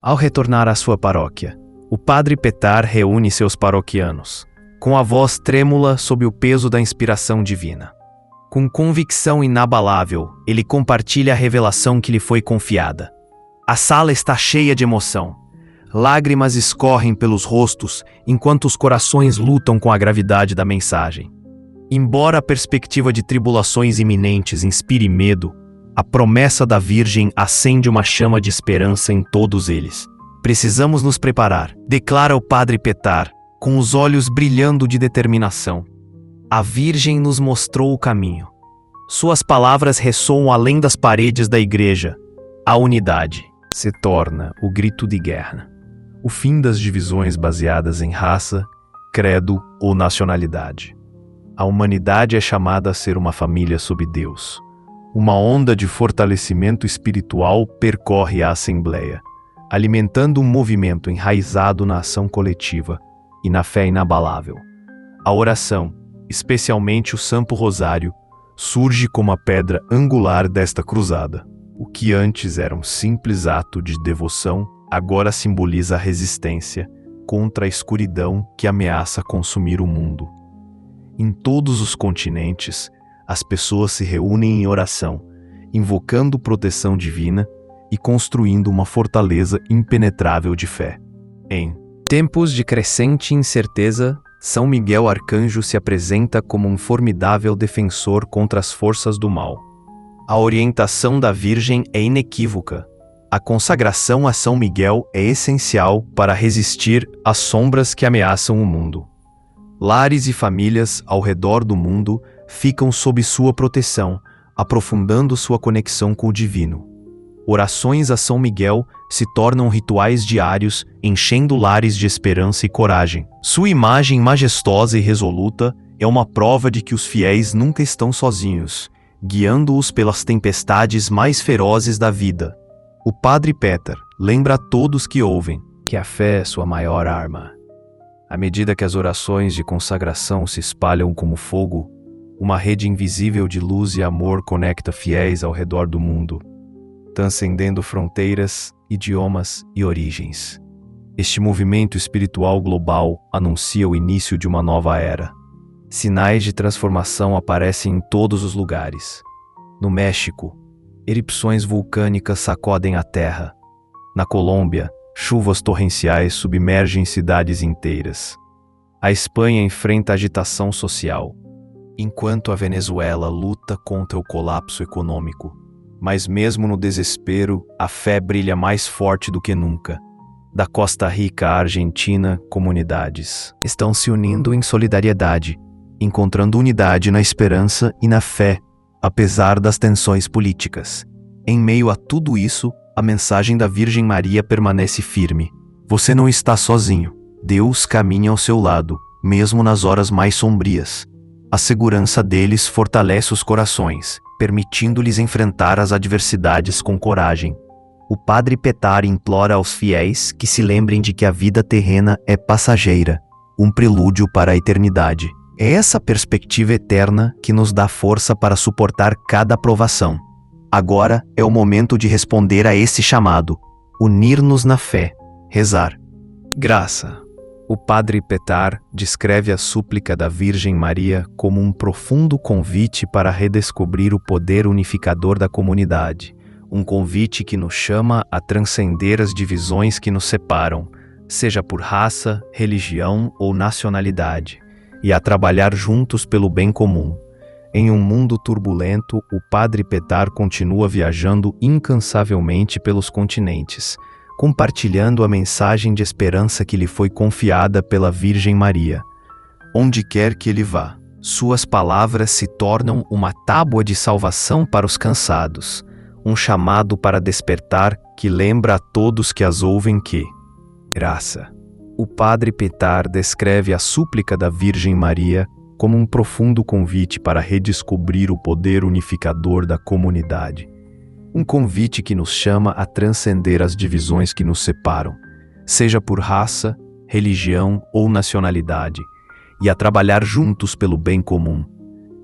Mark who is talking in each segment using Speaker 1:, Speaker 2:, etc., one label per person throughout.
Speaker 1: Ao retornar à sua paróquia, o padre Petar reúne seus paroquianos, com a voz trêmula sob o peso da inspiração divina. Com convicção inabalável, ele compartilha a revelação que lhe foi confiada. A sala está cheia de emoção. Lágrimas escorrem pelos rostos enquanto os corações lutam com a gravidade da mensagem. Embora a perspectiva de tribulações iminentes inspire medo, a promessa da Virgem acende uma chama de esperança em todos eles. Precisamos nos preparar, declara o padre Petar, com os olhos brilhando de determinação. A Virgem nos mostrou o caminho. Suas palavras ressoam além das paredes da igreja. A unidade se torna o grito de guerra. O fim das divisões baseadas em raça, credo ou nacionalidade. A humanidade é chamada a ser uma família sob Deus. Uma onda de fortalecimento espiritual percorre a Assembleia, alimentando um movimento enraizado na ação coletiva e na fé inabalável. A oração, especialmente o Santo Rosário, surge como a pedra angular desta cruzada. O que antes era um simples ato de devoção, agora simboliza a resistência contra a escuridão que ameaça consumir o mundo. Em todos os continentes, as pessoas se reúnem em oração, invocando proteção divina e construindo uma fortaleza impenetrável de fé. Em tempos de crescente incerteza, São Miguel Arcanjo se apresenta como um formidável defensor contra as forças do mal. A orientação da Virgem é inequívoca. A consagração a São Miguel é essencial para resistir às sombras que ameaçam o mundo. Lares e famílias ao redor do mundo ficam sob sua proteção, aprofundando sua conexão com o divino. Orações a São Miguel se tornam rituais diários, enchendo lares de esperança e coragem. Sua imagem majestosa e resoluta é uma prova de que os fiéis nunca estão sozinhos, guiando-os pelas tempestades mais ferozes da vida. O padre Petar lembra a todos que ouvem que a fé é sua maior arma. À medida que as orações de consagração se espalham como fogo, uma rede invisível de luz e amor conecta fiéis ao redor do mundo, transcendendo fronteiras, idiomas e origens. Este movimento espiritual global anuncia o início de uma nova era. Sinais de transformação aparecem em todos os lugares. No México, erupções vulcânicas sacodem a terra. Na Colômbia, chuvas torrenciais submergem cidades inteiras. A Espanha enfrenta agitação social, enquanto a Venezuela luta contra o colapso econômico. Mas mesmo no desespero, a fé brilha mais forte do que nunca. Da Costa Rica à Argentina, comunidades estão se unindo em solidariedade, encontrando unidade na esperança e na fé, apesar das tensões políticas. Em meio a tudo isso, a mensagem da Virgem Maria permanece firme. Você não está sozinho. Deus caminha ao seu lado, mesmo nas horas mais sombrias. A segurança deles fortalece os corações, permitindo-lhes enfrentar as adversidades com coragem. O padre Petar implora aos fiéis que se lembrem de que a vida terrena é passageira, um prelúdio para a eternidade. É essa perspectiva eterna que nos dá força para suportar cada provação. Agora é o momento de responder a esse chamado, unir-nos na fé, rezar. Graça. O padre Petar descreve a súplica da Virgem Maria como um profundo convite para redescobrir o poder unificador da comunidade, um convite que nos chama a transcender as divisões que nos separam, seja por raça, religião ou nacionalidade, e a trabalhar juntos pelo bem comum. Em um mundo turbulento, o padre Petar continua viajando incansavelmente pelos continentes, compartilhando a mensagem de esperança que lhe foi confiada pela Virgem Maria. Onde quer que ele vá, suas palavras se tornam uma tábua de salvação para os cansados, um chamado para despertar que lembra a todos que as ouvem que graça. O padre Petar descreve a súplica da Virgem Maria como um profundo convite para redescobrir o poder unificador da comunidade. Um convite que nos chama a transcender as divisões que nos separam, seja por raça, religião ou nacionalidade, e a trabalhar juntos pelo bem comum.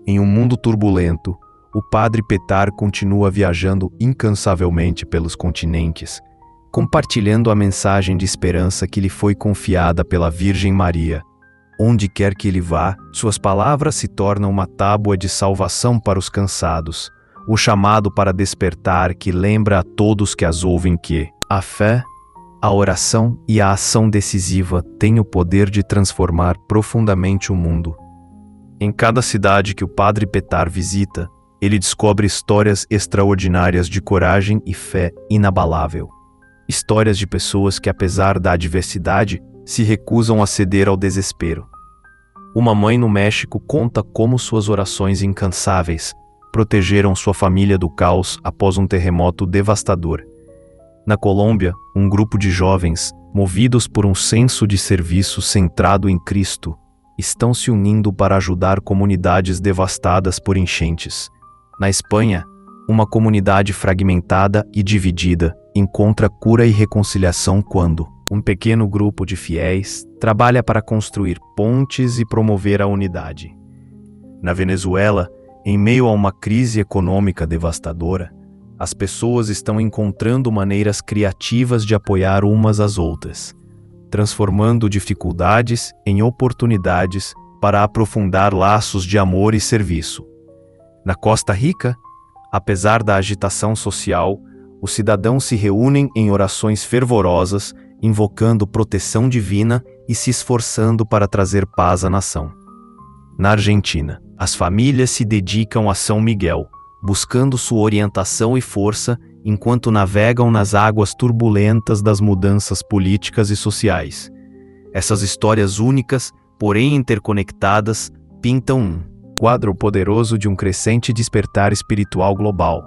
Speaker 1: Em um mundo turbulento, o padre Petar continua viajando incansavelmente pelos continentes, compartilhando a mensagem de esperança que lhe foi confiada pela Virgem Maria. Onde quer que ele vá, suas palavras se tornam uma tábua de salvação para os cansados, o chamado para despertar que lembra a todos que as ouvem que a fé, a oração e a ação decisiva têm o poder de transformar profundamente o mundo. Em cada cidade que o Padre Petar visita, ele descobre histórias extraordinárias de coragem e fé inabalável. Histórias de pessoas que, apesar da adversidade, se recusam a ceder ao desespero. Uma mãe no México conta como suas orações incansáveis protegeram sua família do caos após um terremoto devastador. Na Colômbia, um grupo de jovens, movidos por um senso de serviço centrado em Cristo, estão se unindo para ajudar comunidades devastadas por enchentes. Na Espanha, uma comunidade fragmentada e dividida encontra cura e reconciliação quando um pequeno grupo de fiéis trabalha para construir pontes e promover a unidade. Na Venezuela, em meio a uma crise econômica devastadora, as pessoas estão encontrando maneiras criativas de apoiar umas às outras, transformando dificuldades em oportunidades para aprofundar laços de amor e serviço. Na Costa Rica, apesar da agitação social, os cidadãos se reúnem em orações fervorosas, invocando proteção divina e se esforçando para trazer paz à nação. Na Argentina, as famílias se dedicam a São Miguel, buscando sua orientação e força enquanto navegam nas águas turbulentas das mudanças políticas e sociais. Essas histórias únicas, porém interconectadas, pintam um quadro poderoso de um crescente despertar espiritual global.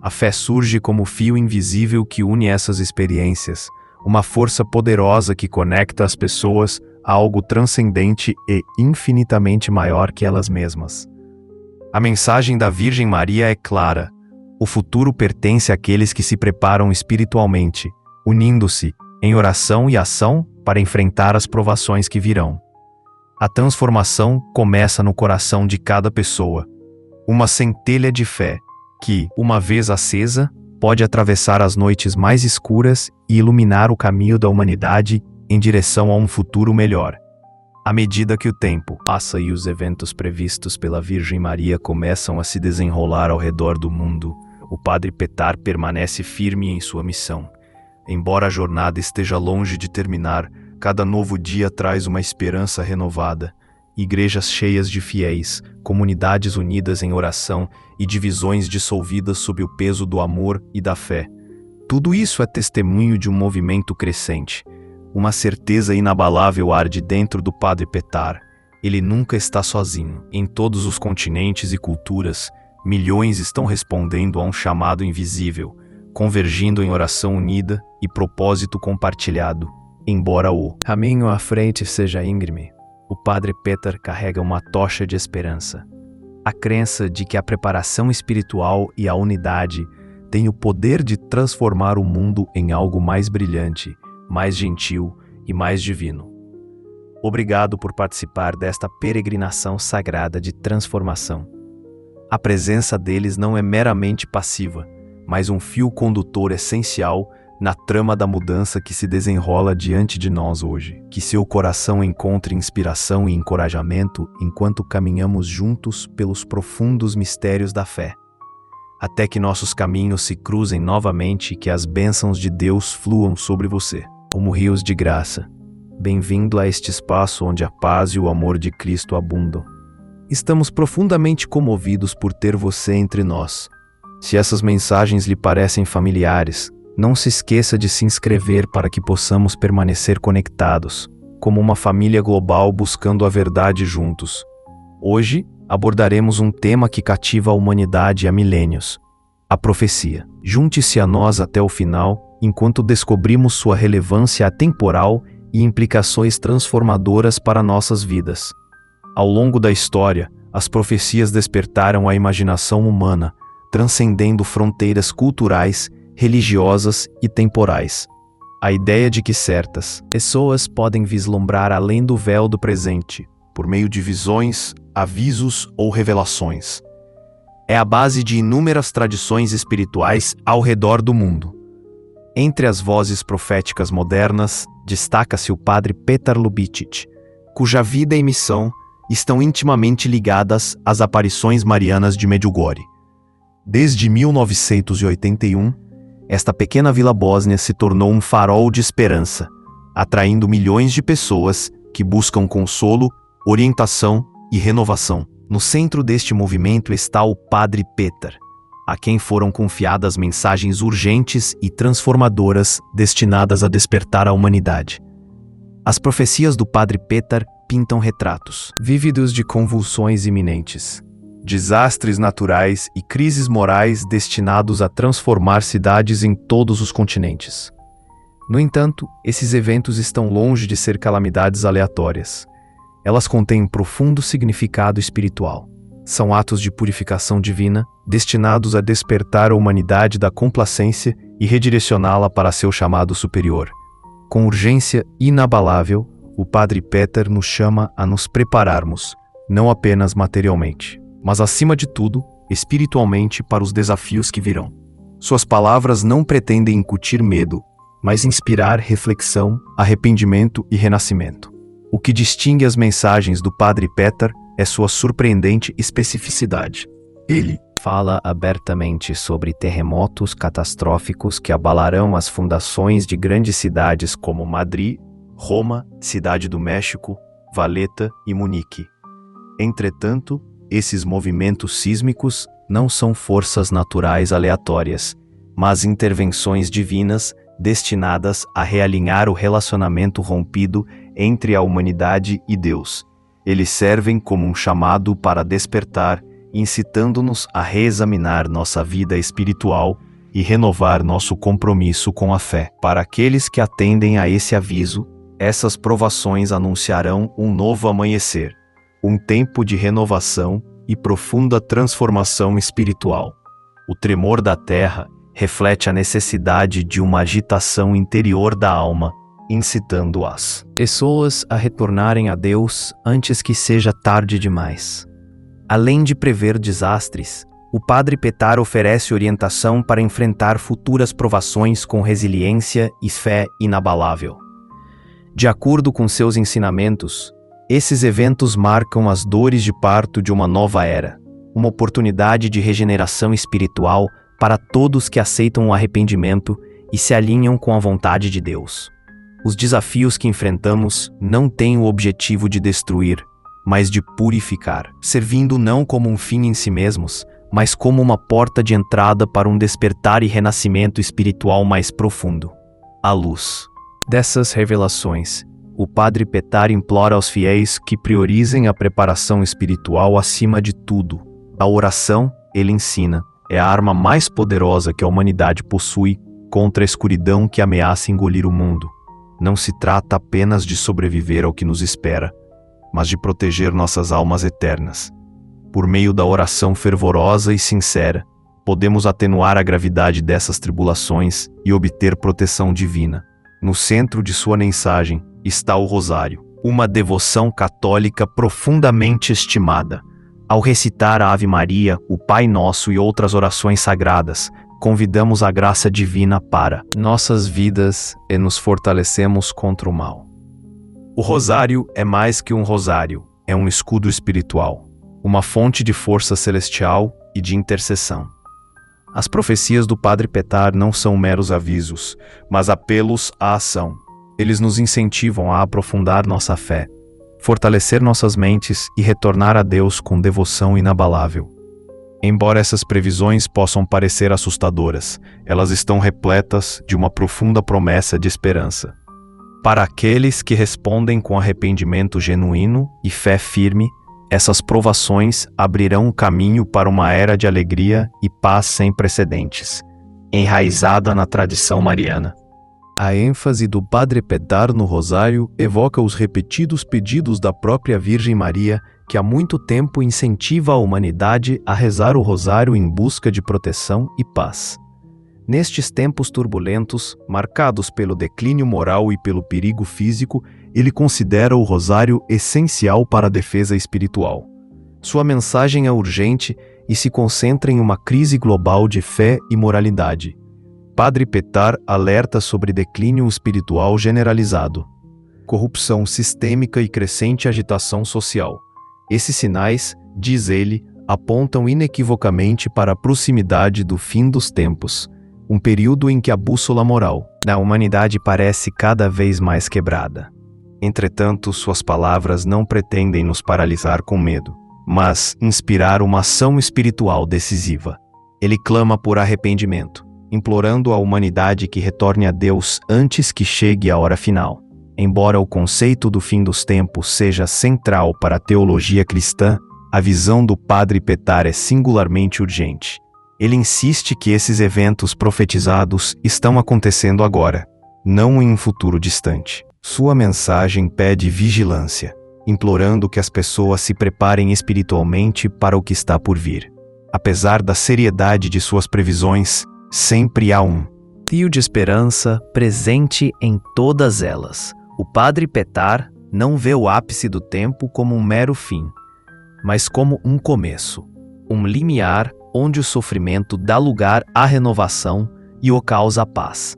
Speaker 1: A fé surge como fio invisível que une essas experiências, uma força poderosa que conecta as pessoas a algo transcendente e infinitamente maior que elas mesmas. A mensagem da Virgem Maria é clara: o futuro pertence àqueles que se preparam espiritualmente, unindo-se em oração e ação para enfrentar as provações que virão. A transformação começa no coração de cada pessoa. Uma centelha de fé que, uma vez acesa, pode atravessar as noites mais escuras e iluminar o caminho da humanidade em direção a um futuro melhor. À medida que o tempo passa e os eventos previstos pela Virgem Maria começam a se desenrolar ao redor do mundo, o Padre Petar permanece firme em sua missão. Embora a jornada esteja longe de terminar, cada novo dia traz uma esperança renovada. Igrejas cheias de fiéis, comunidades unidas em oração e divisões dissolvidas sob o peso do amor e da fé. Tudo isso é testemunho de um movimento crescente. Uma certeza inabalável arde dentro do Padre Petar. Ele nunca está sozinho. Em todos os continentes e culturas, milhões estão respondendo a um chamado invisível, convergindo em oração unida e propósito compartilhado. Embora o caminho à frente seja íngreme, o Padre Petar carrega uma tocha de esperança. A crença de que a preparação espiritual e a unidade têm o poder de transformar o mundo em algo mais brilhante, mais gentil e mais divino. Obrigado por participar desta peregrinação sagrada de transformação. A presença deles não é meramente passiva, mas um fio condutor essencial na trama da mudança que se desenrola diante de nós hoje. Que seu coração encontre inspiração e encorajamento enquanto caminhamos juntos pelos profundos mistérios da fé. Até que nossos caminhos se cruzem novamente e que as bênçãos de Deus fluam sobre você, como rios de graça. Bem-vindo a este espaço onde a paz e o amor de Cristo abundam. Estamos profundamente comovidos por ter você entre nós. Se essas mensagens lhe parecem familiares, não se esqueça de se inscrever para que possamos permanecer conectados, como uma família global buscando a verdade juntos. Hoje, abordaremos um tema que cativa a humanidade há milênios: a profecia. Junte-se a nós até o final, enquanto descobrimos sua relevância atemporal e implicações transformadoras para nossas vidas. Ao longo da história, as profecias despertaram a imaginação humana, transcendendo fronteiras culturais, religiosas e temporais. A ideia de que certas pessoas podem vislumbrar além do véu do presente, por meio de visões, avisos ou revelações, é a base de inúmeras tradições espirituais ao redor do mundo. Entre as vozes proféticas modernas, destaca-se o padre Petar Lubitsch, cuja vida e missão estão intimamente ligadas às aparições marianas de Medjugorje. Desde 1981, esta pequena vila bósnia se tornou um farol de esperança, atraindo milhões de pessoas que buscam consolo, orientação e renovação. No centro deste movimento está o padre Petar, a quem foram confiadas mensagens urgentes e transformadoras destinadas a despertar a humanidade. As profecias do padre Petar pintam retratos vívidos de convulsões iminentes, desastres naturais e crises morais destinados a transformar cidades em todos os continentes. No entanto, esses eventos estão longe de ser calamidades aleatórias. Elas contêm profundo significado espiritual. São atos de purificação divina, destinados a despertar a humanidade da complacência e redirecioná-la para seu chamado superior. Com urgência inabalável, o padre Petar nos chama a nos prepararmos, não apenas materialmente, mas acima de tudo, espiritualmente para os desafios que virão. Suas palavras não pretendem incutir medo, mas inspirar reflexão, arrependimento e renascimento. O que distingue as mensagens do padre Petar é sua surpreendente especificidade. Ele fala abertamente sobre terremotos catastróficos que abalarão as fundações de grandes cidades como Madrid, Roma, Cidade do México, Valeta e Munique. Entretanto, esses movimentos sísmicos não são forças naturais aleatórias, mas intervenções divinas destinadas a realinhar o relacionamento rompido entre a humanidade e Deus. Eles servem como um chamado para despertar, incitando-nos a reexaminar nossa vida espiritual e renovar nosso compromisso com a fé. Para aqueles que atendem a esse aviso, essas provações anunciarão um novo amanhecer, um tempo de renovação e profunda transformação espiritual. O tremor da terra reflete a necessidade de uma agitação interior da alma, incitando as pessoas a retornarem a Deus antes que seja tarde demais. Além de prever desastres, o padre Petar oferece orientação para enfrentar futuras provações com resiliência e fé inabalável. De acordo com seus ensinamentos, esses eventos marcam as dores de parto de uma nova era, uma oportunidade de regeneração espiritual para todos que aceitam o arrependimento e se alinham com a vontade de Deus. Os desafios que enfrentamos não têm o objetivo de destruir, mas de purificar, servindo não como um fim em si mesmos, mas como uma porta de entrada para um despertar e renascimento espiritual mais profundo. À luz dessas revelações, o padre Petar implora aos fiéis que priorizem a preparação espiritual acima de tudo. A oração, ele ensina, é a arma mais poderosa que a humanidade possui contra a escuridão que ameaça engolir o mundo. Não se trata apenas de sobreviver ao que nos espera, mas de proteger nossas almas eternas. Por meio da oração fervorosa e sincera, podemos atenuar a gravidade dessas tribulações e obter proteção divina. No centro de sua mensagem está o Rosário, uma devoção católica profundamente estimada. Ao recitar a Ave Maria, o Pai Nosso e outras orações sagradas, convidamos a graça divina para nossas vidas e nos fortalecemos contra o mal. O rosário é mais que um rosário, é um escudo espiritual, uma fonte de força celestial e de intercessão. As profecias do Padre Petar não são meros avisos, mas apelos à ação. Eles nos incentivam a aprofundar nossa fé, fortalecer nossas mentes e retornar a Deus com devoção inabalável. Embora essas previsões possam parecer assustadoras, elas estão repletas de uma profunda promessa de esperança. Para aqueles que respondem com arrependimento genuíno e fé firme, essas provações abrirão um caminho para uma era de alegria e paz sem precedentes, enraizada na tradição mariana. A ênfase do Padre Petar no Rosário evoca os repetidos pedidos da própria Virgem Maria, que há muito tempo incentiva a humanidade a rezar o Rosário em busca de proteção e paz. Nestes tempos turbulentos, marcados pelo declínio moral e pelo perigo físico, ele considera o Rosário essencial para a defesa espiritual. Sua mensagem é urgente e se concentra em uma crise global de fé e moralidade. Padre Petar alerta sobre declínio espiritual generalizado, corrupção sistêmica e crescente agitação social. Esses sinais, diz ele, apontam inequivocamente para a proximidade do fim dos tempos, um período em que a bússola moral da humanidade parece cada vez mais quebrada. Entretanto, suas palavras não pretendem nos paralisar com medo, mas inspirar uma ação espiritual decisiva. Ele clama por arrependimento, implorando à humanidade que retorne a Deus antes que chegue a hora final. Embora o conceito do fim dos tempos seja central para a teologia cristã, a visão do Padre Petar é singularmente urgente. Ele insiste que esses eventos profetizados estão acontecendo agora, não em um futuro distante. Sua mensagem pede vigilância, implorando que as pessoas se preparem espiritualmente para o que está por vir. Apesar da seriedade de suas previsões, sempre há um fio de esperança presente em todas elas. O Padre Petar não vê o ápice do tempo como um mero fim, mas como um começo, um limiar onde o sofrimento dá lugar à renovação e o caos à paz.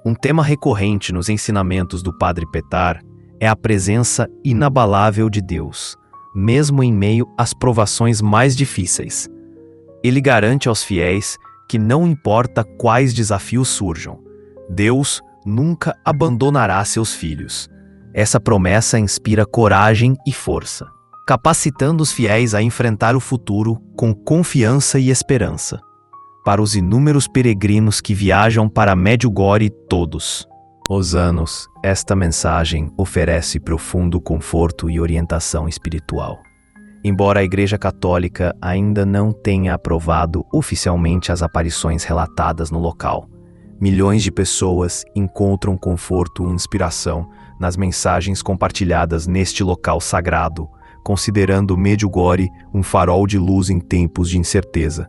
Speaker 1: Um tema recorrente nos ensinamentos do Padre Petar é a presença inabalável de Deus, mesmo em meio às provações mais difíceis. Ele garante aos fiéis que não importa quais desafios surjam, Deus nunca abandonará seus filhos. Essa promessa inspira coragem e força, capacitando os fiéis a enfrentar o futuro com confiança e esperança. Para os inúmeros peregrinos que viajam para Medjugorje todos os anos, esta mensagem oferece profundo conforto e orientação espiritual. Embora a Igreja Católica ainda não tenha aprovado oficialmente as aparições relatadas no local, milhões de pessoas encontram conforto e inspiração nas mensagens compartilhadas neste local sagrado, considerando Medjugorje um farol de luz em tempos de incerteza.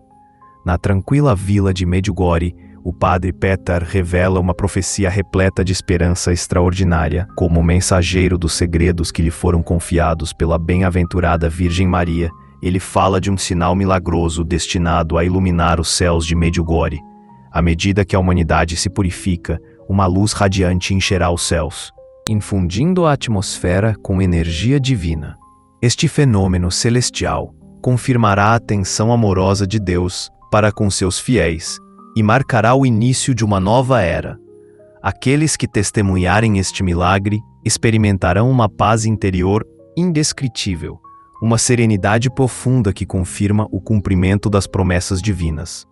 Speaker 1: Na tranquila vila de Medjugorje, o Padre Petar revela uma profecia repleta de esperança extraordinária, como mensageiro dos segredos que lhe foram confiados pela bem-aventurada Virgem Maria. Ele fala de um sinal milagroso destinado a iluminar os céus de Medjugorje. À medida que a humanidade se purifica, uma luz radiante encherá os céus, infundindo a atmosfera com energia divina. Este fenômeno celestial confirmará a atenção amorosa de Deus para com seus fiéis e marcará o início de uma nova era. Aqueles que testemunharem este milagre experimentarão uma paz interior indescritível, uma serenidade profunda que confirma o cumprimento das promessas divinas.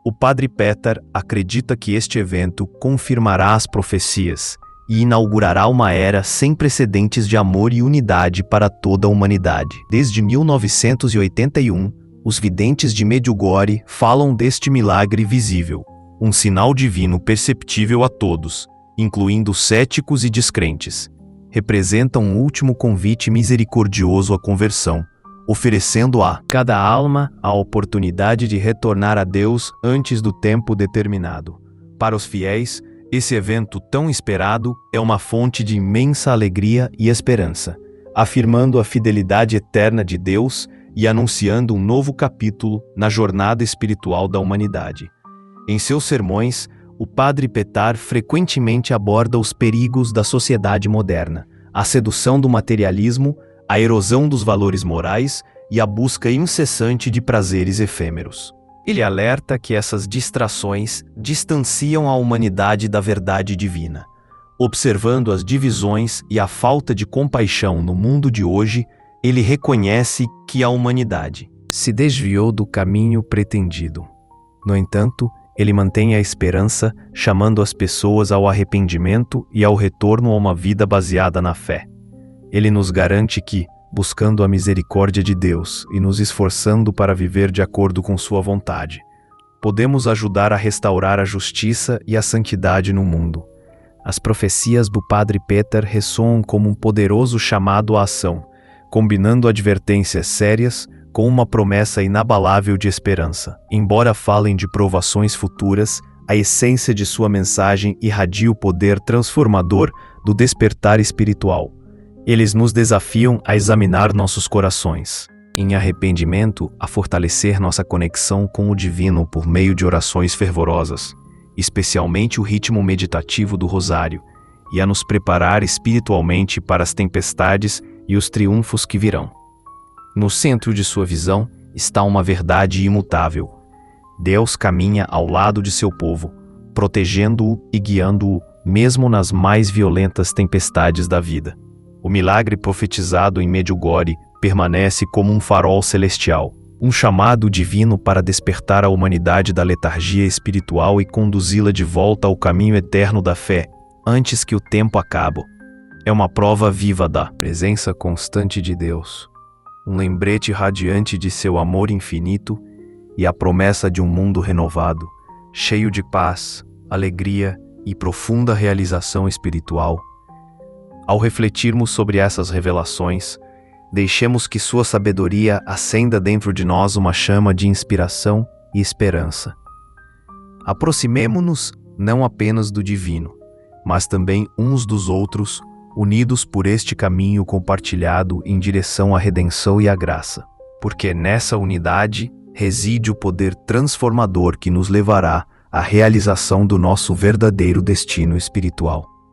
Speaker 1: O Padre Petar acredita que este evento confirmará as profecias e inaugurará uma era sem precedentes de amor e unidade para toda a humanidade. Desde 1981, os videntes de Medjugorje falam deste milagre visível, um sinal divino perceptível a todos, incluindo céticos e descrentes. Representa um último convite misericordioso à conversão, oferecendo a cada alma a oportunidade de retornar a Deus antes do tempo determinado. Para os fiéis, esse evento tão esperado é uma fonte de imensa alegria e esperança, afirmando a fidelidade eterna de Deus e anunciando um novo capítulo na jornada espiritual da humanidade. Em seus sermões, o Padre Petar frequentemente aborda os perigos da sociedade moderna, a sedução do materialismo, a erosão dos valores morais e a busca incessante de prazeres efêmeros. Ele alerta que essas distrações distanciam a humanidade da verdade divina. Observando as divisões e a falta de compaixão no mundo de hoje, ele reconhece que a humanidade se desviou do caminho pretendido. No entanto, ele mantém a esperança, chamando as pessoas ao arrependimento e ao retorno a uma vida baseada na fé. Ele nos garante que, buscando a misericórdia de Deus e nos esforçando para viver de acordo com sua vontade, podemos ajudar a restaurar a justiça e a santidade no mundo. As profecias do Padre Petar ressoam como um poderoso chamado à ação, combinando advertências sérias com uma promessa inabalável de esperança. Embora falem de provações futuras, a essência de sua mensagem irradia o poder transformador do despertar espiritual. Eles nos desafiam a examinar nossos corações, em arrependimento, a fortalecer nossa conexão com o divino por meio de orações fervorosas especialmente o ritmo meditativo do rosário, e a nos preparar espiritualmente para as tempestades e os triunfos que virão. No centro de sua visão está uma verdade imutável. Deus caminha ao lado de seu povo, protegendo-o e guiando-o, mesmo nas mais violentas tempestades da vida. O milagre profetizado em Medjugorje permanece como um farol celestial, um chamado divino para despertar a humanidade da letargia espiritual e conduzi-la de volta ao caminho eterno da fé, antes que o tempo acabe. É uma prova viva da presença constante de Deus, um lembrete radiante de seu amor infinito e a promessa de um mundo renovado, cheio de paz, alegria e profunda realização espiritual. Ao refletirmos sobre essas revelações, deixemos que sua sabedoria acenda dentro de nós uma chama de inspiração e esperança. Aproximemo-nos não apenas do divino, mas também uns dos outros, unidos por este caminho compartilhado em direção à redenção e à graça, porque nessa unidade reside o poder transformador que nos levará à realização do nosso verdadeiro destino espiritual.